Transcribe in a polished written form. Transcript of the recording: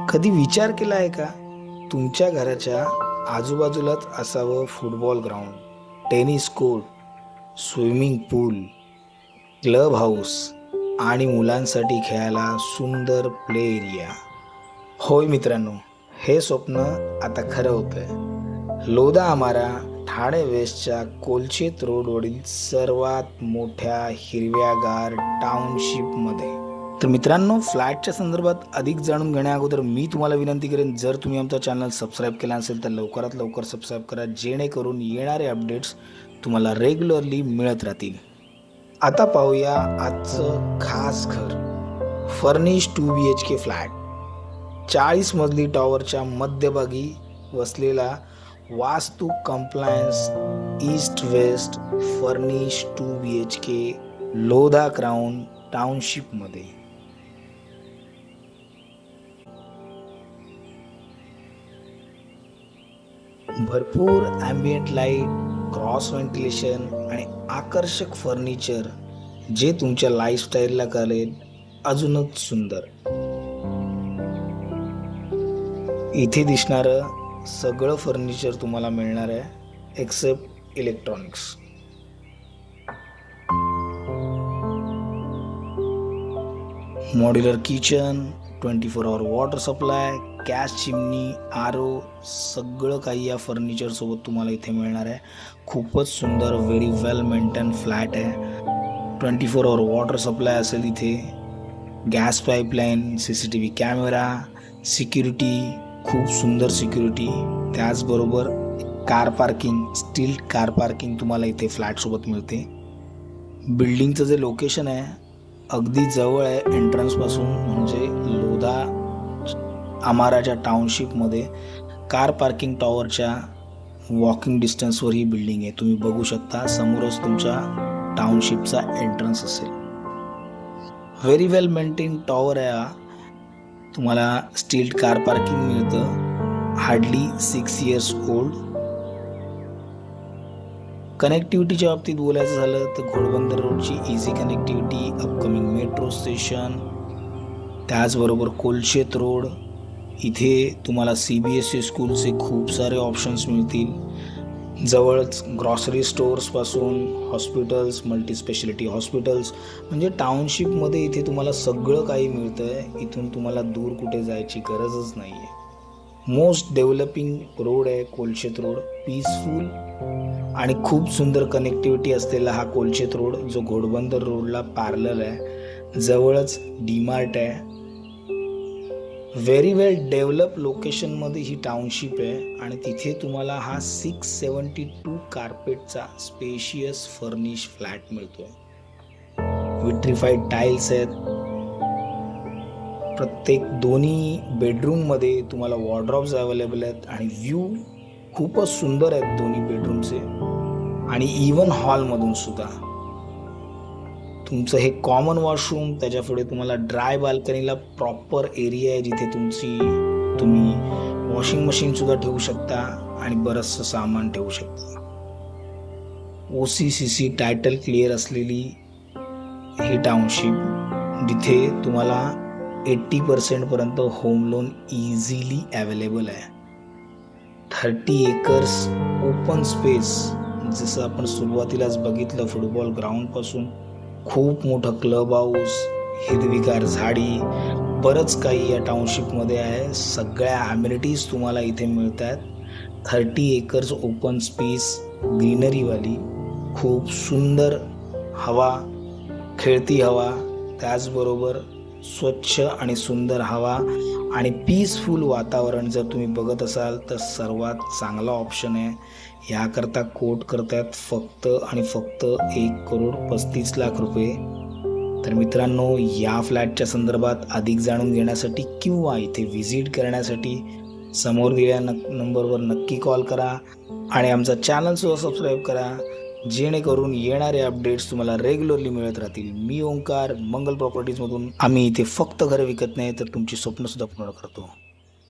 कधी विचार केला आहे का तुमच्या घराच्या आजूबाजूलाच असावं football ground, tennis court, swimming pool, club house आणि मुलांसाठी खेळायला सुंदर प्ले एरिया? होय मित्रांनो, हे स्वप्न आता खरं होतंय. लोधा आमारा ठाणे वेस्टच्या कोलचेत रोडवरील सर्वात मोठ्या हिरव्यागार टाउनशिपमध्ये. तर मित्रांनो, फ्लॅटच्या संदर्भात अधिक जाणून घेण्या अगोदर मी तुम्हाला विनंती करेन, जर तुम्ही आमचा चॅनल सबस्क्राईब केला असेल तर लवकरात लवकर सबस्क्राईब करा, जेणेकरून येणारे अपडेट्स तुम्हाला रेग्युलरली मिळत राहतील. आता पाहूया आजचं खास घर. Furnish 2 BHK flat. 40 मजली टॉवरच्या मध्यभागी वसलेला vastu compliance east west furnish 2 BHK Lodha crown टाउनशिपमध्ये. भरपूर ॲम्बियंट लाईट, क्रॉस व्हेंटिलेशन आणि आकर्षक फर्निचर जे तुमच्या लाईफस्टाईलला करेल अजूनच सुंदर. इथे दिसणारं सगळं फर्निचर तुम्हाला मिळणार आहे except electronics. Modular kitchen, 24 hour water supply, gas chimney, RO, सगळं काही या फर्निचर सोबत तुम्हाला इथे मिळणार आहे. खूपच सुंदर, व्हेरी वेल मेंटेन फ्लॅट आहे. 24 hour वॉटर सप्लाय असेल इथे, gas pipeline, CCTV camera, security, खूप सुंदर सिक्युरिटी. त्याचबरोबर car parking, steel car parking तुम्हाला इथे फ्लॅटसोबत मिळते. बिल्डिंगचं जे लोकेशन आहे अगदी जवळ आहे एंट्रन्सपासून, म्हणजे लोधा आमाराच्या टाउनशिपमध्ये कार पार्किंग टॉवरच्या वॉकिंग डिस्टन्सवर ही बिल्डिंग आहे. तुम्ही बघू शकता, समोरच तुमच्या टाउनशिपचा एंट्रन्स असेल. व्हेरी वेल मेंटेन टॉवर आहे हा. तुम्हाला स्टील कार पार्किंग मिळतं. Hardly 6 years old. कनेक्टिव्हिटीच्या बाबतीत बोलायचं झालं तर घोडबंदर रोडची easy connectivity, upcoming metro station, त्याचबरोबर कोलशेत रोड. इथे तुम्हाला CBSE स्कूलचे खूप सारे ऑप्शन्स मिळतील. जवळच ग्रॉसरी स्टोअर्सपासून हॉस्पिटल्स, मल्टीस्पेशालिटी हॉस्पिटल्स, म्हणजे टाउनशिपमध्ये इथे तुम्हाला सगळं काही मिळतं आहे. इथून तुम्हाला दूर कुठे जायची गरजच नाही आहे. मोस्ट डेव्हलपिंग रोड आहे कोलशेत रोड. पीसफुल आणि खूप सुंदर कनेक्टिव्हिटी असलेला हा कोलशेत रोड, जो घोडबंदर रोडला पॅरलल आहे. जवळच डीमार्ट आहे. व्हेरी वेल डेव्हलप लोकेशनमध्ये ही टाउनशिप आहे आणि तिथे तुम्हाला हा 672 कार्पेटचा स्पेशियस फर्निश फ्लॅट मिळतोय. विट्रिफाईड टाईल्स आहेत. प्रत्येक दोन्ही बेडरूममध्ये तुम्हाला वॉर्डरोब्स अवेलेबल आहेत आणि व्ह्यू खूपच सुंदर आहेत दोन्ही बेडरूमचे. आणि इवन हॉलमधून सुद्धा तुमचं हे कॉमन वॉशरूम, त्याच्या पुढे तुम्हाला ड्राय बाल्कनीला प्रॉपर एरिया आहे जिथे तुम्ही वॉशिंग मशीन सुद्धा ठेवू शकता आणि बरंचसं सामान ठेवू शकता. OCCC टायटल क्लिअर असलेली ही टाउनशिप, जिथे तुम्हाला 80% पर्यंत होम लोन इझिली अवेलेबल आहे. 30 acres ओपन स्पेस, जसं आपण सुरुवातीलाच बघितलं, फुटबॉल ग्राउंडपासून खूप मोठं क्लब हाऊस, हिरवीगार झाडी, बरंच काही या टाउनशिपमध्ये आहे. सगळ्या ॲम्युनिटीज तुम्हाला इथे मिळत आहेत. 30 acres ओपन स्पेस, ग्रीनरीवाली, खूप सुंदर हवा, खेळती हवा, त्याचबरोबर स्वच्छ आणि सुंदर हवा आणि पीसफुल वातावरण जर तुम्ही बघत असाल तर सर्वात चांगला ऑप्शन आहे. याकरता कोट करतात फक्त आणि फक्त 1,35,00,000 रुपये. तर मित्रांनो, या फ्लॅटच्या संदर्भात अधिक जाणून घेण्यासाठी किंवा इथे व्हिजिट करण्यासाठी समोर दिलेल्या नंबरवर नक्की कॉल करा आणि आमचा चॅनलसुद्धा सबस्क्राईब करा, जेणेकरून येणारे अपडेट्स तुम्हाला रेग्युलरली मिळत राहतील. मी ओंकार, मंगल प्रॉपर्टीजमधून. आम्ही इथे फक्त घरं विकत नाही तर तुमची स्वप्नसुद्धा पूर्ण करतो.